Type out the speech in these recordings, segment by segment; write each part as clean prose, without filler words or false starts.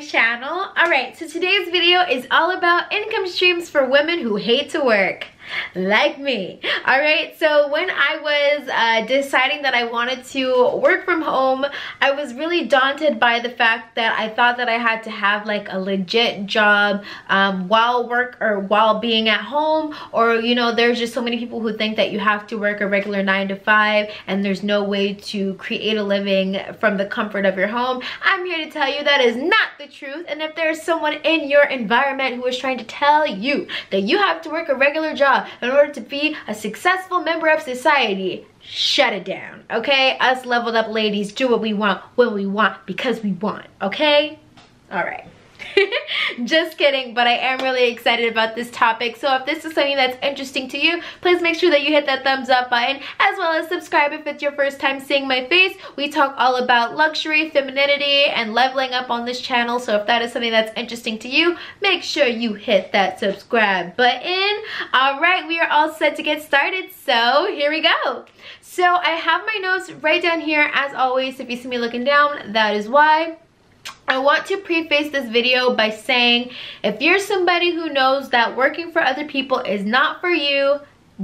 Channel. Alright, so today's video is all about income streams for women who hate to work. Like me. Alright, so when I was deciding that I wanted to work from home, I was really daunted by the fact that I thought that I had to have like a legit job while being at home, or you know, there's just so many people who think that you have to work a regular 9 to 5 and there's no way to create a living from the comfort of your home. I'm here to tell you that is not the truth, and if there's someone in your environment who is trying to tell you that you have to work a regular job in order to be a successful member of society, shut it down, okay? Us leveled up ladies do what we want, when we want, because we want, okay? All right. Just kidding, but I am really excited about this topic. So if this is something that's interesting to you, please make sure that you hit that thumbs up button, as well as subscribe if it's your first time seeing my face. We talk all about luxury, femininity, and leveling up on this channel. So if that is something that's interesting to you, make sure you hit that subscribe button. All right, we are all set to get started, so here we go. So I have my notes right down here. As always, if you see me looking down, that is why. I want to preface this video by saying, if you're somebody who knows that working for other people is not for you,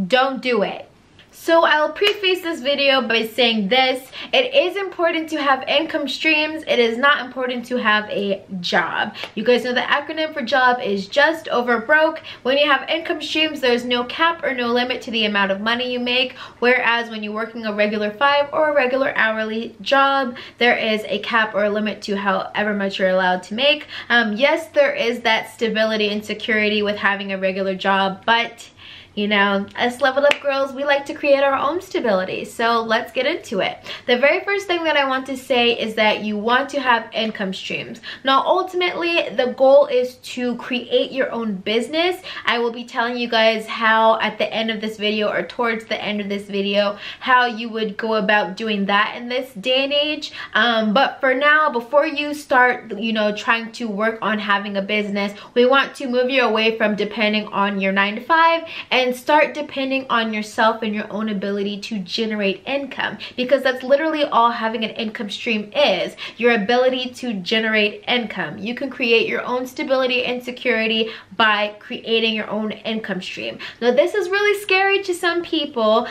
don't do it. So I'll preface this video by saying this: it is important to have income streams. It is not important to have a job. You guys know the acronym for job is just over broke. When you have income streams, there's no cap or no limit to the amount of money you make, whereas when you're working a regular 5 or a regular hourly job, there is a cap or a limit to however much you're allowed to make. Yes, there is that stability and security with having a regular job, but you know, us leveled up girls, we like to create our own stability. So let's get into it. The very first thing that I want to say is that you want to have income streams. Now, ultimately, the goal is to create your own business. I will be telling you guys how at the end of this video, or towards the end of this video, how you would go about doing that in this day and age. But for now, before you start, you know, trying to work on having a business, we want to move you away from depending on your 9 to 5 and start depending on yourself and your own ability to generate income, because that's literally all having an income stream is, your ability to generate income. You can create your own stability and security by creating your own income stream. Now, this is really scary to some people,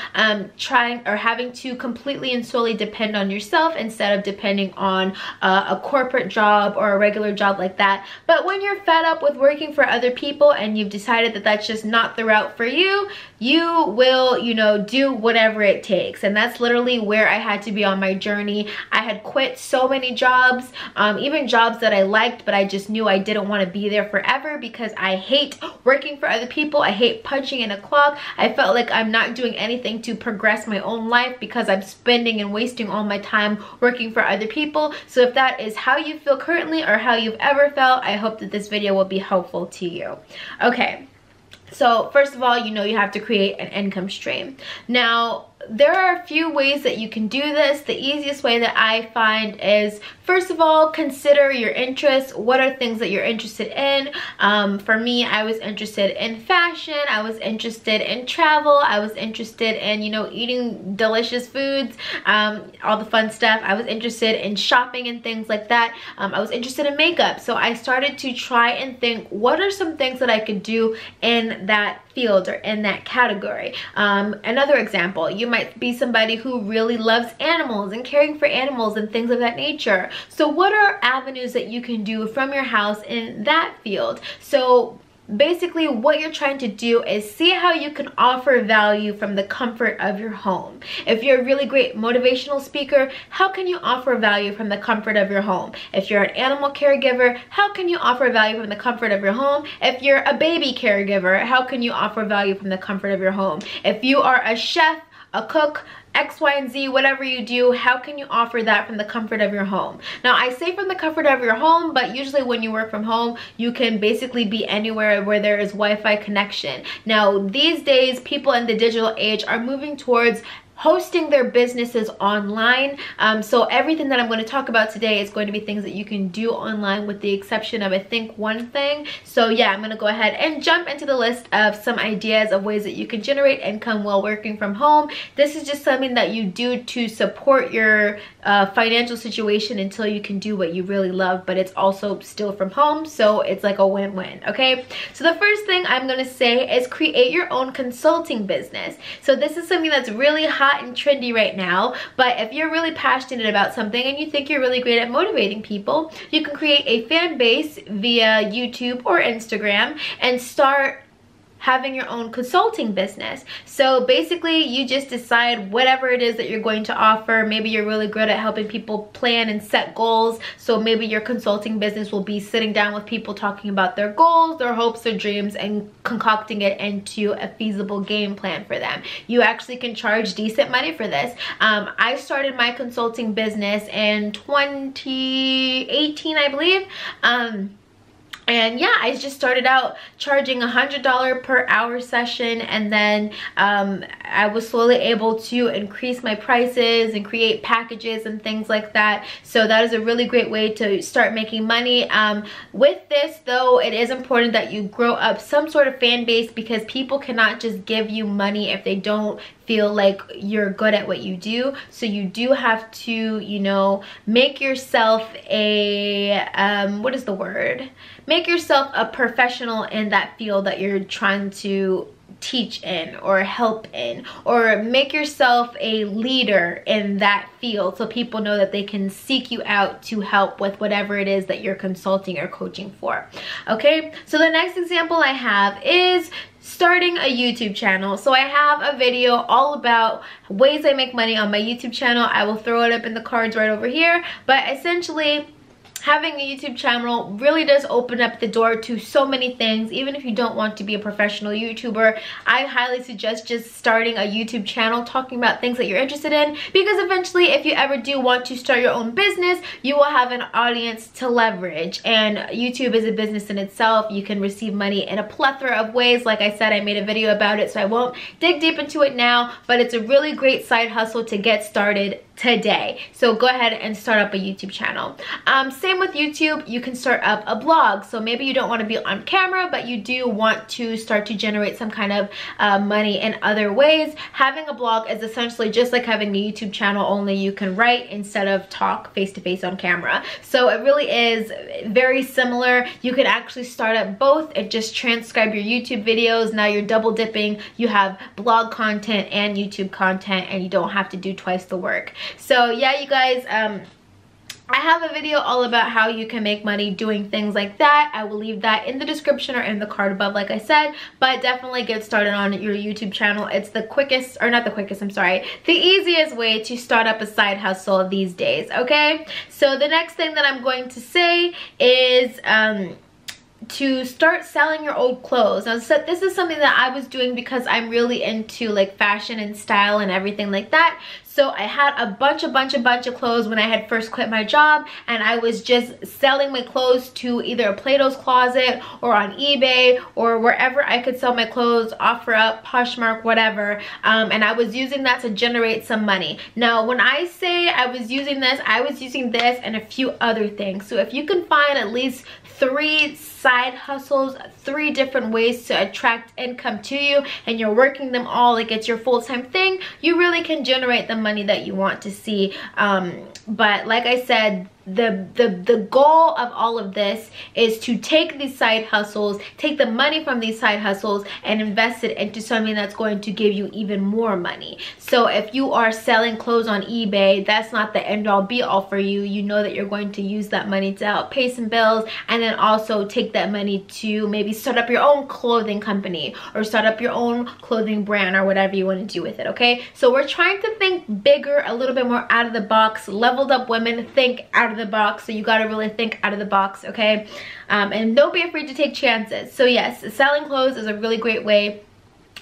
trying or having to completely and solely depend on yourself instead of depending on a corporate job or a regular job like that. But when you're fed up with working for other people and you've decided that that's just not the route for you, you will, you know, do whatever it takes. And that's literally where I had to be on my journey. I had quit so many jobs, even jobs that I liked, but I just knew I didn't want to be there forever because I hate working for other people. I hate punching in a clock. I felt like I'm not doing anything to progress my own life because I'm spending and wasting all my time working for other people. So if that is how you feel currently or how you've ever felt, I hope that this video will be helpful to you. Okay. So first of all, you know, you have to create an income stream. Now, there are a few ways that you can do this. The easiest way that I find is, first of all, consider your interests. What are things that you're interested in? For me, I was interested in fashion. I was interested in travel. I was interested in, you know, eating delicious foods, all the fun stuff. I was interested in shopping and things like that. I was interested in makeup. So I started to try and think, what are some things that I could do in that field or in that category? Another example, you might be somebody who really loves animals and caring for animals and things of that nature. So what are avenues that you can do from your house in that field? So basically what you're trying to do is see how you can offer value from the comfort of your home. If you're a really great motivational speaker, how can you offer value from the comfort of your home? If you're an animal caregiver, how can you offer value from the comfort of your home? If you're a baby caregiver, how can you offer value from the comfort of your home? If you are a chef, a cook, X, Y, and Z, whatever you do, how can you offer that from the comfort of your home? Now, I say from the comfort of your home, but usually when you work from home, you can basically be anywhere where there is Wi-Fi connection. Now, these days, people in the digital age are moving towards hosting their businesses online. So everything that I'm going to talk about today is going to be things that you can do online, with the exception of, I think, one thing. So yeah, I'm going to go ahead and jump into the list of some ideas of ways that you can generate income while working from home. This is just something that you do to support your financial situation until you can do what you really love, but it's also still from home, so it's like a win-win. Okay, so the first thing I'm going to say is create your own consulting business. So this is something that's really hot and trendy right now, but if you're really passionate about something and you think you're really great at motivating people, you can create a fan base via YouTube or Instagram and start having your own consulting business. So basically you just decide whatever it is that you're going to offer. Maybe you're really good at helping people plan and set goals, so maybe your consulting business will be sitting down with people talking about their goals, their hopes, their dreams, and concocting it into a feasible game plan for them. You actually can charge decent money for this. I started my consulting business in 2018, I believe. And yeah, I just started out charging $100 per hour session, and then I was slowly able to increase my prices and create packages and things like that. So that is a really great way to start making money. With this though, it is important that you grow up some sort of fan base, because people cannot just give you money if they don't feel like you're good at what you do. So you do have to, you know, make yourself a what is the word? Make yourself a professional in that field that you're trying to teach in or help in, or make yourself a leader in that field so people know that they can seek you out to help with whatever it is that you're consulting or coaching for. Okay, so the next example I have is starting a YouTube channel. So I have a video all about ways I make money on my YouTube channel. I will throw it up in the cards right over here, but essentially having a YouTube channel really does open up the door to so many things. Even if you don't want to be a professional YouTuber, I highly suggest just starting a YouTube channel talking about things that you're interested in, because eventually if you ever do want to start your own business, you will have an audience to leverage. And YouTube is a business in itself. You can receive money in a plethora of ways. Like I said, I made a video about it, so I won't dig deep into it now, but it's a really great side hustle to get started today. So go ahead and start up a YouTube channel. Same with YouTube, you can start up a blog. So maybe you don't want to be on camera, but you do want to start to generate some kind of money in other ways. Having a blog is essentially just like having a YouTube channel, only you can write instead of talk face to face on camera. So it really is very similar. You can actually start up both and just transcribe your YouTube videos. Now you're double dipping. You have blog content and YouTube content, and you don't have to do twice the work. So yeah, you guys, I have a video all about how you can make money doing things like that. I will leave that in the description or in the card above, like I said, but definitely get started on your YouTube channel. It's the quickest, or not the quickest, I'm sorry, the easiest way to start up a side hustle these days, okay? So the next thing that I'm going to say is to start selling your old clothes. Now, so this is something that I was doing because I'm really into like fashion and style and everything like that. So I had a bunch of clothes when I had first quit my job, and I was just selling my clothes to either a Plato's Closet or on eBay or wherever I could sell my clothes, OfferUp, Poshmark, whatever, and I was using that to generate some money. Now, when I say I was using this and a few other things. So if you can find at least 3 side hustles, 3 different ways to attract income to you, and you're working them all like it's your full-time thing, you really can generate the money that you want to see. But like I said, the goal of all of this is to take these side hustles, take the money from these side hustles and invest it into something that's going to give you even more money. So if you are selling clothes on eBay, that's not the end all be all for you. You know that you're going to use that money to help pay some bills, and then also take that money to maybe start up your own clothing company or start up your own clothing brand or whatever you want to do with it, okay? So we're trying to think bigger, a little bit more out of the box. Leveled up women think out of the box, so you got to really think out of the box, okay? And don't be afraid to take chances. So yes, selling clothes is a really great way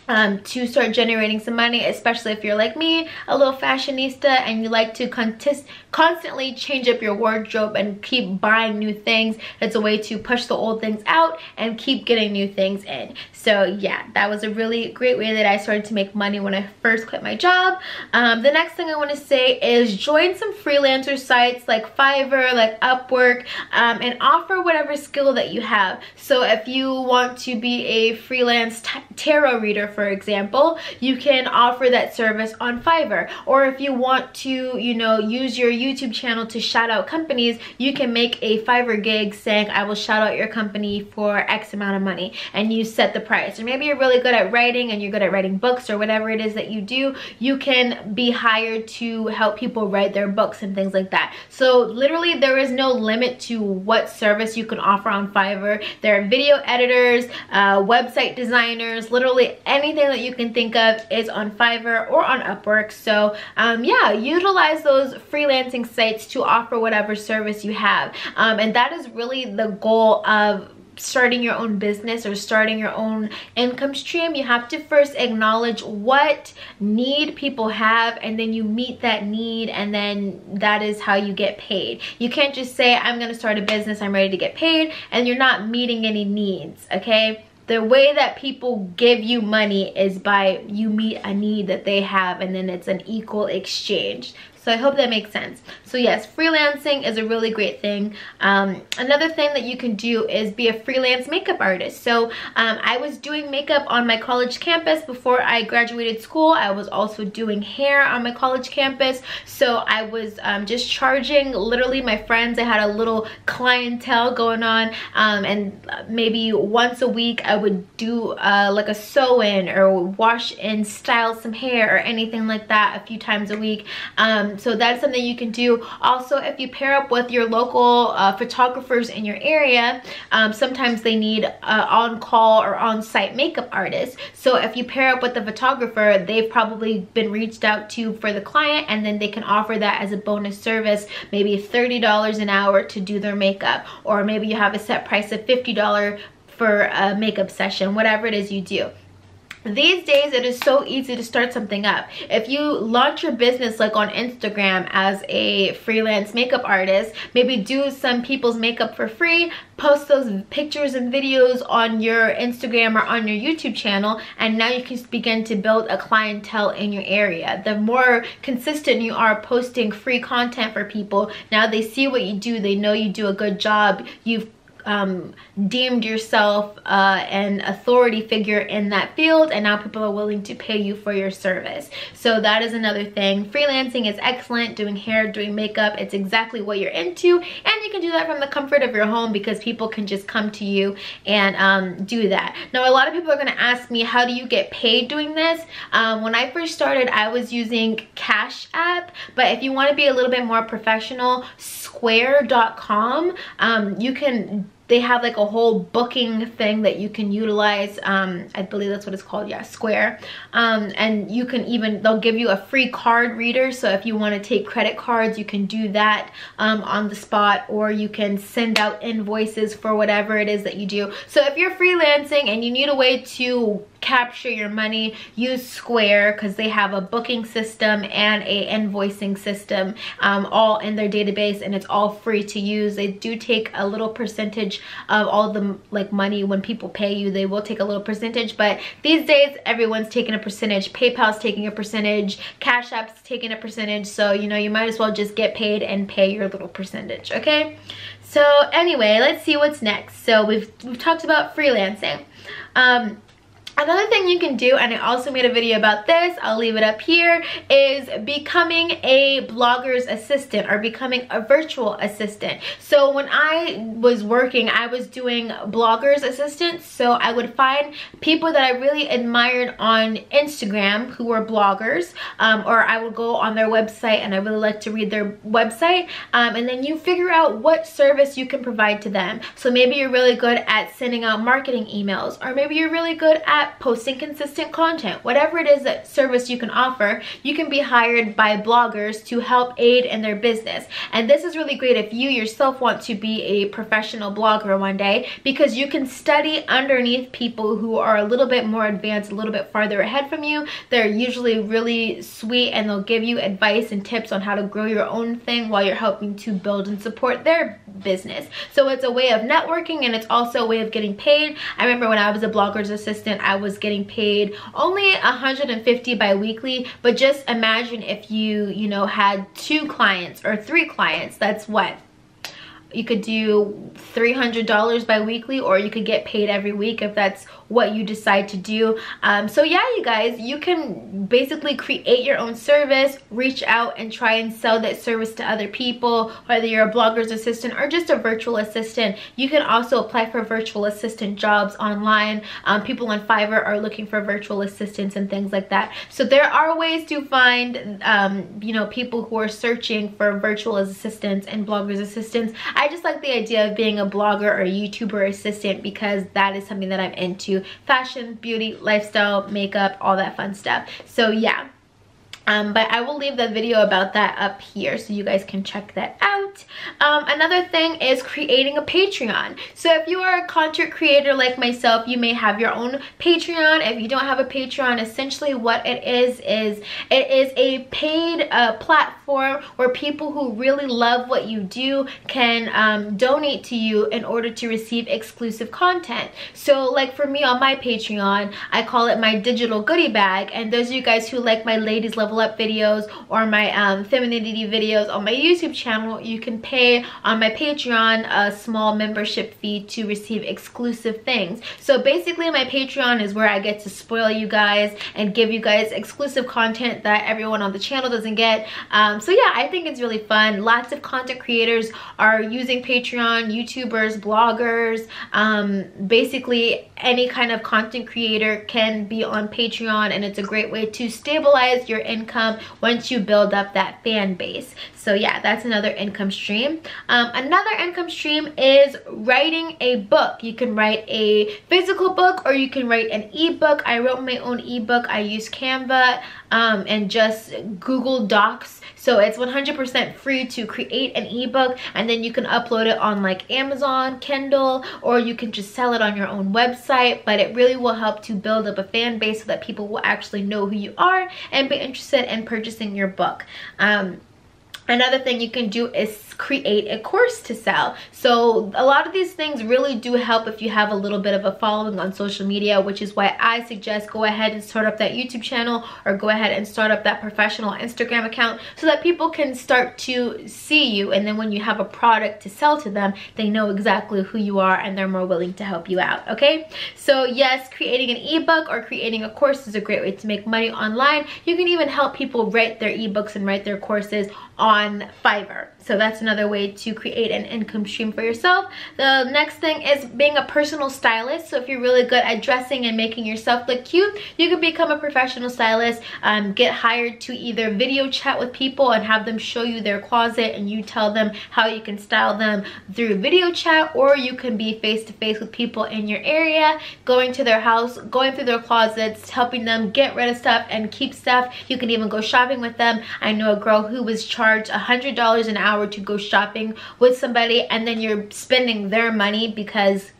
to start generating some money, especially if you're like me, a little fashionista, and you like to constantly change up your wardrobe and keep buying new things. It's a way to push the old things out and keep getting new things in. So yeah, that was a really great way that I started to make money when I first quit my job. The next thing I want to say is join some freelancer sites like Fiverr, like Upwork, and offer whatever skill that you have. So if you want to be a freelance tarot reader, for example, you can offer that service on Fiverr. Or if you want to, you know, use your YouTube channel to shout out companies, you can make a Fiverr gig saying, I will shout out your company for X amount of money, and you set the price. Or maybe you're really good at writing and you're good at writing books or whatever it is that you do, you can be hired to help people write their books and things like that. So literally there is no limit to what service you can offer on Fiverr. There are video editors, website designers, literally anything that you can think of is on Fiverr or on Upwork. So yeah, utilize those freelancing sites to offer whatever service you have. And that is really the goal of starting your own business or starting your own income stream. You have to first acknowledge what need people have, and then you meet that need, and then that is how you get paid. You can't just say, I'm gonna start a business, I'm ready to get paid, and you're not meeting any needs, okay? The way that people give you money is by you meet a need that they have, and then it's an equal exchange. So I hope that makes sense. So yes, freelancing is a really great thing. Another thing that you can do is be a freelance makeup artist. So I was doing makeup on my college campus before I graduated school. I was also doing hair on my college campus. So I was just charging literally my friends. I had a little clientele going on, and maybe once a week I would do like a sew-in or wash and style some hair or anything like that a few times a week. So that's something you can do. Also, if you pair up with your local photographers in your area, sometimes they need on-call or on-site makeup artists. So if you pair up with the photographer, they've probably been reached out to for the client, and then they can offer that as a bonus service, maybe $30 an hour to do their makeup, or maybe you have a set price of $50 for a makeup session, whatever it is you do. These days, it is so easy to start something up. If you launch your business like on Instagram as a freelance makeup artist, maybe do some people's makeup for free, post those pictures and videos on your Instagram or on your YouTube channel, and now you can begin to build a clientele in your area. The more consistent you are posting free content for people, now they see what you do, they know you do a good job, you've deemed yourself an authority figure in that field, and now people are willing to pay you for your service. So that is another thing. Freelancing is excellent. Doing hair, doing makeup, it's exactly what you're into, and you can do that from the comfort of your home because people can just come to you and do that. Now, a lot of people are going to ask me, how do you get paid doing this? When I first started, I was using Cash App, but if you want to be a little bit more professional, Square.com, they have like a whole booking thing that you can utilize. I believe that's what it's called, yeah, Square. And you can even, they'll give you a free card reader. So if you want to take credit cards, you can do that on the spot, or you can send out invoices for whatever it is that you do. So if you're freelancing and you need a way to capture your money, use Square, because they have a booking system and a invoicing system all in their database, and it's all free to use. They do take a little percentage of all the like money when people pay you. They will take a little percentage, but these days everyone's taking a percentage. PayPal's taking a percentage, Cash App's taking a percentage, so you know, you might as well just get paid and pay your little percentage, okay? So anyway, let's see what's next. So we've talked about freelancing. Another thing you can do, and I also made a video about this, I'll leave it up here, is becoming a blogger's assistant or becoming a virtual assistant. So when I was working, I was doing blogger's assistants. So I would find people that I really admired on Instagram who were bloggers, or I would go on their website and I really like to read their website, and then you figure out what service you can provide to them. So maybe you're really good at sending out marketing emails, or maybe you're really good at that, posting consistent content, whatever it is that service you can offer, you can be hired by bloggers to help aid in their business. And this is really great if you yourself want to be a professional blogger one day, because you can study underneath people who are a little bit more advanced, a little bit farther ahead from you. They're usually really sweet and they'll give you advice and tips on how to grow your own thing while you're helping to build and support their business. So it's a way of networking, and it's also a way of getting paid. I remember when I was a blogger's assistant, I was getting paid only $150 bi-weekly, but just imagine if you know, had 2 clients or 3 clients. That's what? You could do $300 bi-weekly, or you could get paid every week if that's what you decide to do. So yeah, you guys, you can basically create your own service, reach out and try and sell that service to other people, whether you're a blogger's assistant or just a virtual assistant. You can also apply for virtual assistant jobs online. People on Fiverr are looking for virtual assistants and things like that. So there are ways to find you know, people who are searching for virtual assistants and bloggers assistants. I just like the idea of being a blogger or a YouTuber assistant because that is something that I'm into. Fashion, beauty, lifestyle, makeup, all that fun stuff. So yeah. But I will leave the video about that up here so you guys can check that out. Another thing is creating a Patreon. So if you are a content creator like myself, you may have your own Patreon. If you don't have a Patreon, essentially what it is a paid platform where people who really love what you do can donate to you in order to receive exclusive content. So like for me on my Patreon, I call it my digital goodie bag, and those of you guys who like my ladies level up videos or my femininity videos on my YouTube channel, you can pay on my Patreon a small membership fee to receive exclusive things. So basically my Patreon is where I get to spoil you guys and give you guys exclusive content that everyone on the channel doesn't get. So yeah, I think it's really fun. Lots of content creators are using Patreon, YouTubers, bloggers, basically any kind of content creator can be on Patreon, and it's a great way to stabilize your income once you build up that fan base. So yeah, that's another income stream. Another income stream is writing a book. You can write a physical book or you can write an ebook. I wrote my own ebook. I use Canva and just Google Docs. So it's 100% free to create an ebook, and then you can upload it on like Amazon, Kindle, or you can just sell it on your own website. But it really will help to build up a fan base so that people will actually know who you are and be interested in purchasing your book. Another thing you can do is create a course to sell. So a lot of these things really do help if you have a little bit of a following on social media, which is why I suggest go ahead and start up that YouTube channel or go ahead and start up that professional Instagram account so that people can start to see you, and then when you have a product to sell to them, they know exactly who you are and they're more willing to help you out, okay? So yes, creating an ebook or creating a course is a great way to make money online. You can even help people write their ebooks and write their courses on Fiverr. So that's another way to create an income stream for yourself. The next thing is being a personal stylist. So if you're really good at dressing and making yourself look cute, you can become a professional stylist, get hired to either video chat with people and have them show you their closet and you tell them how you can style them through video chat, or you can be face-to-face with people in your area, going to their house, going through their closets, helping them get rid of stuff and keep stuff. You can even go shopping with them. I know a girl who was charged $100 an hour to go shopping with somebody, and then you're spending their money because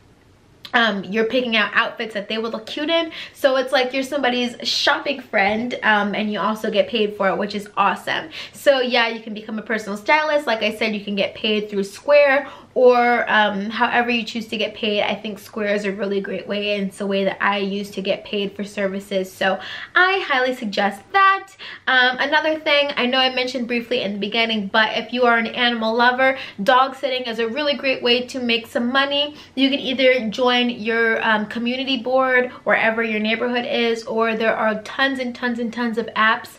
you're picking out outfits that they would look cute in. So it's like you're somebody's shopping friend, and you also get paid for it, which is awesome. So yeah, you can become a personal stylist. Like I said, you can get paid through Square or however you choose to get paid. I think Square is a really great way, and it's a way that I use to get paid for services. So I highly suggest that. Another thing, I know I mentioned briefly in the beginning, but if you are an animal lover, dog sitting is a really great way to make some money. You can either join your community board wherever your neighborhood is, or there are tons and tons and tons of apps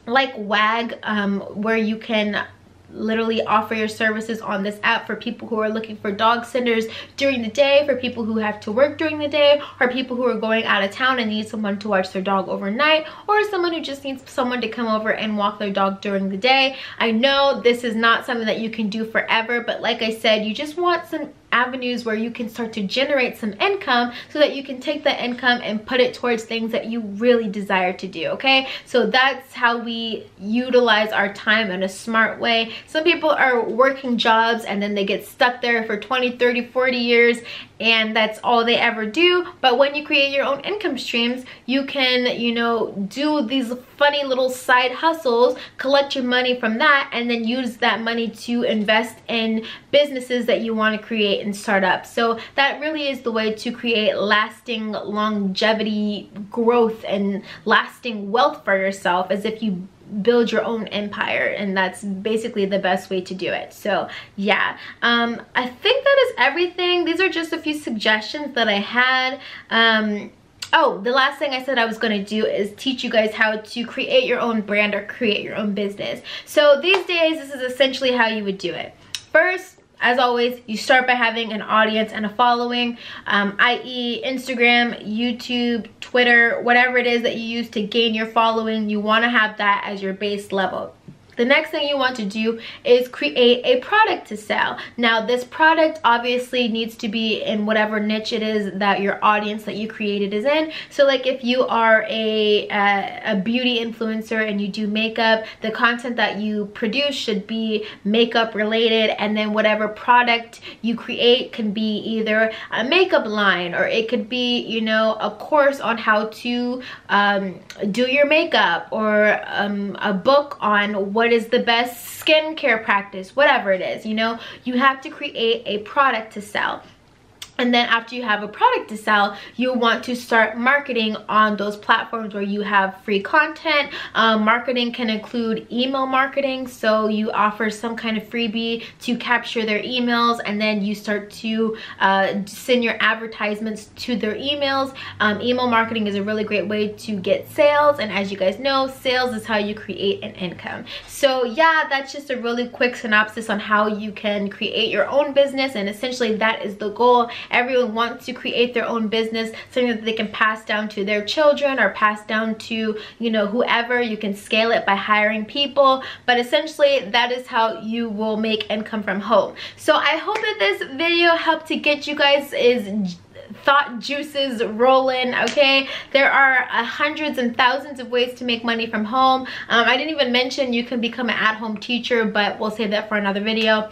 like WAG, where you can literally offer your services on this app for people who are looking for dog sitters during the day, for people who have to work during the day, or people who are going out of town and need someone to watch their dog overnight, or someone who just needs someone to come over and walk their dog during the day. I know this is not something that you can do forever, but like I said, you just want some avenues where you can start to generate some income so that you can take that income and put it towards things that you really desire to do, okay? So that's how we utilize our time in a smart way. Some people are working jobs and then they get stuck there for 20, 30, 40 years and that's all they ever do. But when you create your own income streams, you can, you know, do these funny little side hustles, collect your money from that, and then use that money to invest in businesses that you want to create and start up. So that really is the way to create lasting longevity growth and lasting wealth for yourself, as if you build your own empire, and that's basically the best way to do it. So yeah, I think that is everything. These are just a few suggestions that I had. Oh, the last thing I said I was going to do is teach you guys how to create your own brand or create your own business. So these days, this is essentially how you would do it. First, as always, you start by having an audience and a following, i.e. Instagram, YouTube, Twitter, whatever it is that you use to gain your following. You want to have that as your base level. The next thing you want to do is create a product to sell. Now, this product obviously needs to be in whatever niche it is that your audience that you created is in. So like if you are a beauty influencer and you do makeup, the content that you produce should be makeup related, and then whatever product you create can be either a makeup line, or it could be, you know, a course on how to do your makeup, or a book on what is the best skincare practice, whatever it is. You know, you have to create a product to sell. And then after you have a product to sell, you want to start marketing on those platforms where you have free content. Marketing can include email marketing. So you offer some kind of freebie to capture their emails, and then you start to send your advertisements to their emails. Email marketing is a really great way to get sales. And as you guys know, sales is how you create an income. So yeah, that's just a really quick synopsis on how you can create your own business. And essentially that is the goal. Everyone wants to create their own business, something that they can pass down to their children or pass down to, you know, whoever. You can scale it by hiring people, but essentially that is how you will make income from home. So I hope that this video helped to get you guys thought juices rolling, okay? There are hundreds and thousands of ways to make money from home. I didn't even mention you can become an at-home teacher, but we'll save that for another video.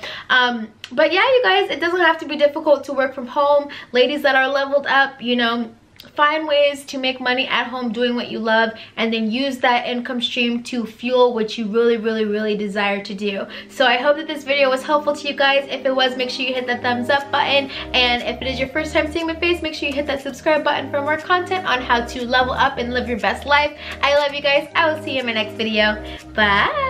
But yeah, you guys, it doesn't have to be difficult to work from home. Ladies that are leveled up, you know, find ways to make money at home doing what you love, and then use that income stream to fuel what you really desire to do. So I hope that this video was helpful to you guys. If it was, make sure you hit that thumbs up button, and if it is your first time seeing my face, make sure you hit that subscribe button for more content on how to level up and live your best life. I love you guys. I will see you in my next video. Bye.